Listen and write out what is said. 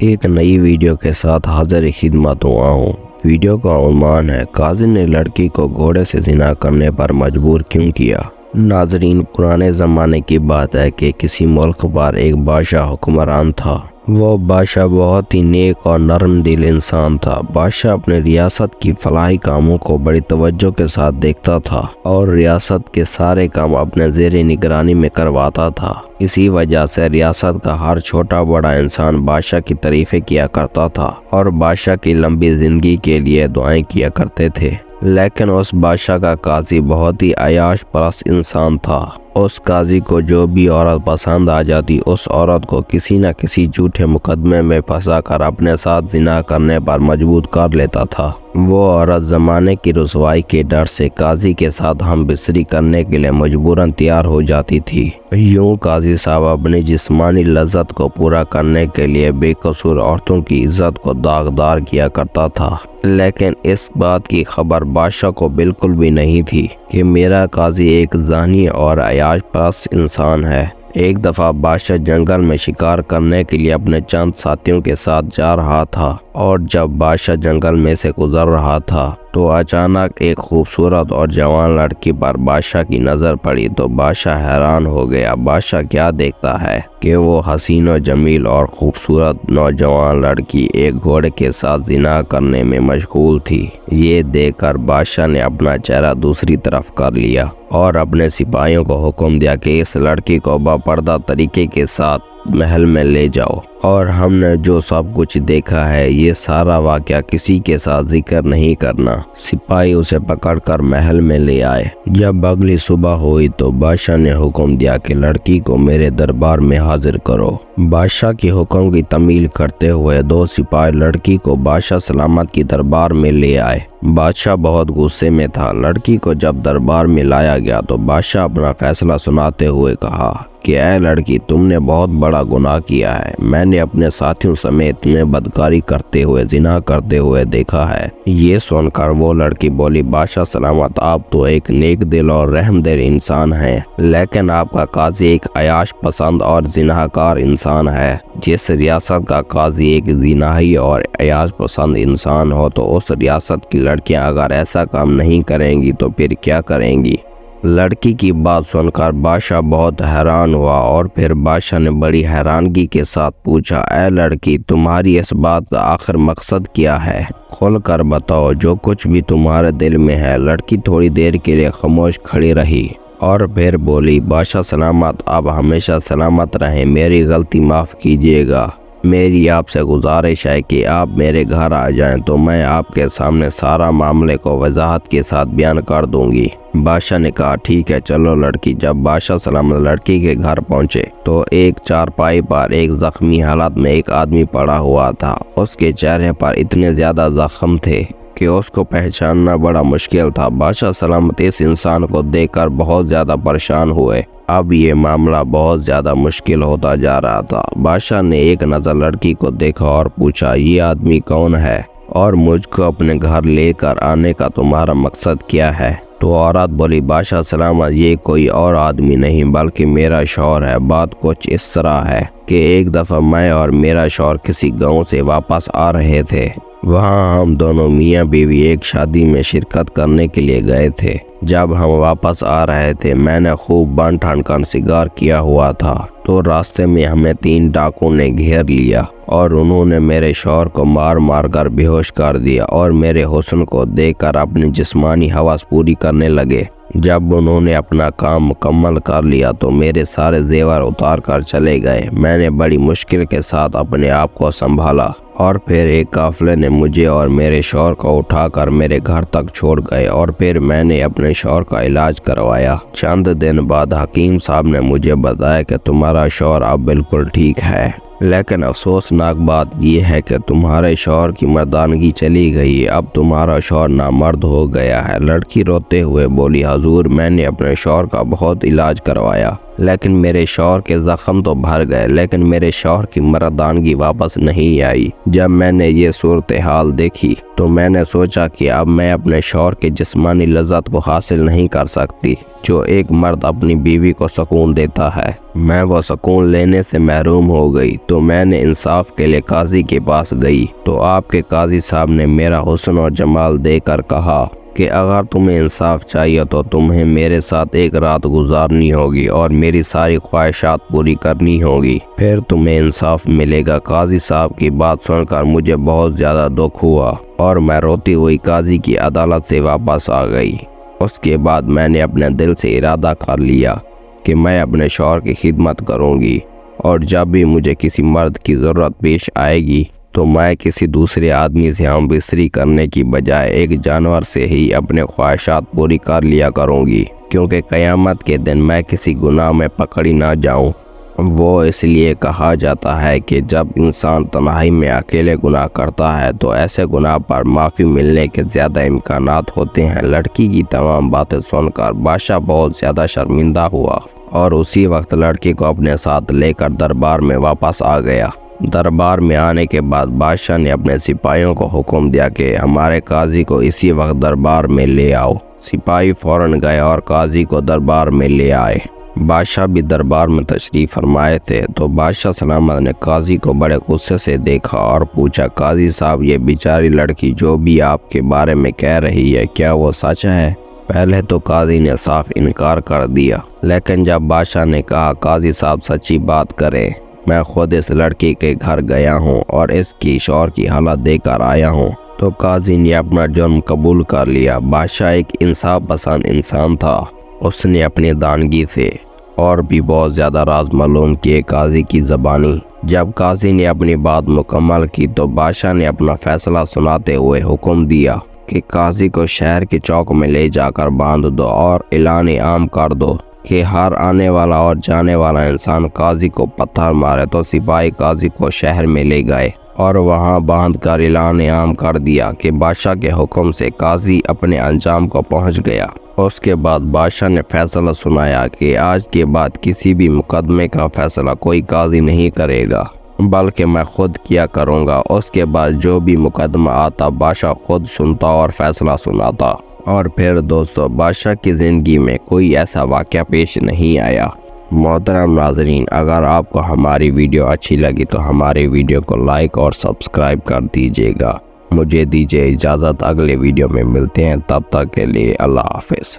ایک نئی ویڈیو کے ساتھ حاضر خدمت ہوا ہوں۔ ویڈیو کا عنوان ہے قاضی نے لڑکی کو گھوڑے سے زنا کرنے پر مجبور کیوں کیا۔ ناظرین، پرانے زمانے کی بات ہے کہ کسی ملک پر ایک بادشاہ حکمران تھا۔ وہ بادشاہ بہت ہی نیک اور نرم دل انسان تھا۔ بادشاہ اپنے ریاست کی فلاحی کاموں کو بڑی توجہ کے ساتھ دیکھتا تھا اور ریاست کے سارے کام اپنے زیر نگرانی میں کرواتا تھا۔ اسی وجہ سے ریاست کا ہر چھوٹا بڑا انسان بادشاہ کی تعریفیں کیا کرتا تھا اور بادشاہ کی لمبی زندگی کے لیے دعائیں کیا کرتے تھے۔ لیکن اس بادشاہ کا قاضی بہت ہی عیاش پرست انسان تھا۔ اس قاضی کو جو بھی عورت پسند آ جاتی، اس عورت کو کسی نہ کسی جھوٹے مقدمے میں پھنسا کر اپنے ساتھ زنا کرنے پر مجبور کر لیتا تھا۔ وہ عورت زمانے کی رسوائی کے ڈر سے قاضی کے ساتھ ہم بستری کرنے کے لیے مجبوراً تیار ہو جاتی تھی۔ یوں قاضی صاحب اپنی جسمانی لذت کو پورا کرنے کے لیے بے قصور عورتوں کی عزت کو داغدار کیا کرتا تھا۔ لیکن اس بات کی خبر بادشاہ کو بالکل بھی نہیں تھی کہ میرا قاضی ایک زانی اور عیاش پرست انسان ہے۔ ایک دفعہ بادشاہ جنگل میں شکار کرنے کے لیے اپنے چند ساتھیوں کے ساتھ جا رہا تھا، اور جب بادشاہ جنگل میں سے گزر رہا تھا تو اچانک ایک خوبصورت اور جوان لڑکی پر بادشاہ کی نظر پڑی تو بادشاہ حیران ہو گیا۔ بادشاہ کیا دیکھتا ہے کہ وہ حسین و جمیل اور خوبصورت نوجوان لڑکی ایک گھوڑے کے ساتھ زنا کرنے میں مشغول تھی۔ یہ دیکھ کر بادشاہ نے اپنا چہرہ دوسری طرف کر لیا اور اپنے سپاہیوں کو حکم دیا کہ اس لڑکی کو باپردہ طریقے کے ساتھ محل میں لے جاؤ، اور ہم نے جو سب کچھ دیکھا ہے یہ سارا واقعہ کسی کے ساتھ ذکر نہیں کرنا۔ سپاہی اسے پکڑ کر محل میں لے آئے۔ جب اگلی صبح ہوئی تو بادشاہ نے حکم دیا کہ لڑکی کو میرے دربار میں حاضر کرو۔ بادشاہ کے حکم کی تعمیل کرتے ہوئے دو سپاہی لڑکی کو بادشاہ سلامت کی دربار میں لے آئے۔ بادشاہ بہت غصے میں تھا۔ لڑکی کو جب دربار میں لایا گیا تو بادشاہ اپنا فیصلہ سناتے ہوئے کہا کہ اے لڑکی، تم نے بہت بڑا گناہ کیا ہے۔ میں نے اپنے ساتھیوں سمیت تمہیں بدکاری کرتے ہوئے، زنا کرتے ہوئے دیکھا ہے۔ یہ سن کر وہ لڑکی بولی، بادشاہ سلامت، آپ تو ایک نیک دل اور رحم دل انسان ہیں، لیکن آپ کا قاضی ایک عیاش پسند اور زناکار انسان ہے۔ جس ریاست کا قاضی ایک زنائی اور عیاش پسند انسان ہو تو اس ریاست کی لڑکیاں اگر ایسا کام نہیں کریں گی تو پھر کیا کریں گی؟ لڑکی کی بات سن کر بادشاہ بہت حیران ہوا، اور پھر بادشاہ نے بڑی حیرانگی کے ساتھ پوچھا، اے لڑکی، تمہاری اس بات کا آخر مقصد کیا ہے؟ کھول کر بتاؤ جو کچھ بھی تمہارے دل میں ہے۔ لڑکی تھوڑی دیر کے لیے خاموش کھڑی رہی اور پھر بولی، بادشاہ سلامت، آپ ہمیشہ سلامت رہیں، میری غلطی معاف کیجیے گا۔ میری آپ سے گزارش ہے کہ آپ میرے گھر آ جائیں تو میں آپ کے سامنے سارا معاملے کو وضاحت کے ساتھ بیان کر دوں گی۔ بادشاہ نے کہا، ٹھیک ہے، چلو لڑکی۔ جب بادشاہ سلامت لڑکی کے گھر پہنچے تو ایک چارپائی پر ایک زخمی حالت میں ایک آدمی پڑا ہوا تھا۔ اس کے چہرے پر اتنے زیادہ زخم تھے کہ اس کو پہچاننا بڑا مشکل تھا۔ بادشاہ سلامت اس انسان کو دیکھ کر بہت زیادہ پریشان ہوئے۔ اب یہ معاملہ بہت زیادہ مشکل ہوتا جا رہا تھا۔ بادشاہ نے ایک نظر لڑکی کو دیکھا اور پوچھا، یہ آدمی کون ہے اور مجھ کو اپنے گھر لے کر آنے کا تمہارا مقصد کیا ہے؟ تو عورت بولی، بادشاہ سلامت، یہ کوئی اور آدمی نہیں بلکہ میرا شوہر ہے۔ بات کچھ اس طرح ہے کہ ایک دفعہ میں اور میرا شوہر کسی گاؤں سے واپس آ رہے تھے۔ وہاں ہم دونوں میاں بیوی ایک شادی میں شرکت کرنے کے لیے گئے تھے۔ جب ہم واپس آ رہے تھے میں نے خوب بن ٹھن کر شکار کیا ہوا تھا، تو راستے میں ہمیں 3 ڈاکوؤں نے گھیر لیا اور انہوں نے میرے شوہر کو مار مار کر بے ہوش کر دیا اور میرے حسن کو دیکھ کر اپنی جسمانی حواس پوری کرنے لگے۔ جب انہوں نے اپنا کام مکمل کر لیا تو میرے سارے زیور اتار کر چلے گئے۔ میں نے بڑی مشکل کے ساتھ اپنے آپ کو سنبھالا، اور پھر ایک قافلے نے مجھے اور میرے شوہر کو اٹھا کر میرے گھر تک چھوڑ گئے، اور پھر میں نے اپنے شوہر کا علاج کروایا۔ چند دن بعد حکیم صاحب نے مجھے بتایا کہ تمہارا شوہر اب بالکل ٹھیک ہے، لیکن افسوسناک بات یہ ہے کہ تمہارے شوہر کی مردانگی چلی گئی، اب تمہارا شوہر نامرد ہو گیا ہے۔ لڑکی روتے ہوئے بولی، حضور، میں نے اپنے شوہر کا بہت علاج کروایا لیکن میرے شوہر کے زخم تو بھر گئے، لیکن میرے شوہر کی مردانگی واپس نہیں آئی۔ جب میں نے یہ صورتحال دیکھی تو میں نے سوچا کہ اب میں اپنے شوہر کے جسمانی لذت کو حاصل نہیں کر سکتی جو ایک مرد اپنی بیوی کو سکون دیتا ہے۔ میں وہ سکون لینے سے محروم ہو گئی تو میں نے انصاف کے لیے قاضی کے پاس گئی تو آپ کے قاضی صاحب نے میرا حسن اور جمال دیکھ کر کہا کہ اگر تمہیں انصاف چاہیے تو تمہیں میرے ساتھ ایک رات گزارنی ہوگی اور میری ساری خواہشات پوری کرنی ہوگی، پھر تمہیں انصاف ملے گا۔ قاضی صاحب کی بات سن کر مجھے بہت زیادہ دکھ ہوا اور میں روتی ہوئی قاضی کی عدالت سے واپس آ گئی۔ اس کے بعد میں نے اپنے دل سے ارادہ کر لیا کہ میں اپنے شوہر کی خدمت کروں گی اور جب بھی مجھے کسی مرد کی ضرورت پیش آئے گی تو میں کسی دوسرے آدمی سے ہم بستری کرنے کی بجائے ایک جانور سے ہی اپنے خواہشات پوری کر لیا کروں گی، کیونکہ قیامت کے دن میں کسی گناہ میں پکڑی نہ جاؤں۔ وہ اس لیے کہا جاتا ہے کہ جب انسان تنہائی میں اکیلے گناہ کرتا ہے تو ایسے گناہ پر معافی ملنے کے زیادہ امکانات ہوتے ہیں۔ لڑکی کی تمام باتیں سن کر بادشاہ بہت زیادہ شرمندہ ہوا اور اسی وقت لڑکی کو اپنے ساتھ لے کر دربار میں واپس آ گیا۔ دربار میں آنے کے بعد بادشاہ نے اپنے سپاہیوں کو حکم دیا کہ ہمارے قاضی کو اسی وقت دربار میں لے آؤ۔ سپاہی فوراً گئے اور قاضی کو دربار میں لے آئے۔ بادشاہ بھی دربار میں تشریف فرمائے تھے تو بادشاہ سلامت نے قاضی کو بڑے غصے سے دیکھا اور پوچھا، قاضی صاحب یہ بیچاری لڑکی جو بھی آپ کے بارے میں کہہ رہی ہے کیا وہ سچ ہے؟ پہلے تو قاضی نے صاف انکار کر دیا، لیکن جب بادشاہ نے کہا قاضی صاحب سچی بات کریں، میں خود اس لڑکی کے گھر گیا ہوں اور اس کی شوہر کی حالت دیکھ کر آیا ہوں، تو قاضی نے اپنا جرم قبول کر لیا۔ بادشاہ ایک انصاف پسند انسان تھا، اس نے اپنی دانگی سے اور بھی بہت زیادہ راز معلوم کیے قاضی کی زبانی۔ جب قاضی نے اپنی بات مکمل کی تو بادشاہ نے اپنا فیصلہ سناتے ہوئے حکم دیا کہ قاضی کو شہر کے چوک میں لے جا کر باندھ دو اور اعلان عام کر دو کہ ہر آنے والا اور جانے والا انسان قاضی کو پتھر مارے۔ تو سپاہی قاضی کو شہر میں لے گئے اور وہاں باندھ کر اعلان عام کر دیا کہ بادشاہ کے حکم سے قاضی اپنے انجام کو پہنچ گیا۔ اس کے بعد بادشاہ نے فیصلہ سنایا کہ آج کے بعد کسی بھی مقدمے کا فیصلہ کوئی قاضی نہیں کرے گا بلکہ میں خود کیا کروں گا۔ اس کے بعد جو بھی مقدمہ آتا بادشاہ خود سنتا اور فیصلہ سناتا۔ اور پھر دوستو بادشاہ کی زندگی میں کوئی ایسا واقعہ پیش نہیں آیا۔ محترم ناظرین، اگر آپ کو ہماری ویڈیو اچھی لگی تو ہماری ویڈیو کو لائک اور سبسکرائب کر دیجیے گا۔ مجھے دیجیے اجازت، اگلے ویڈیو میں ملتے ہیں، تب تک کے لیے اللہ حافظ۔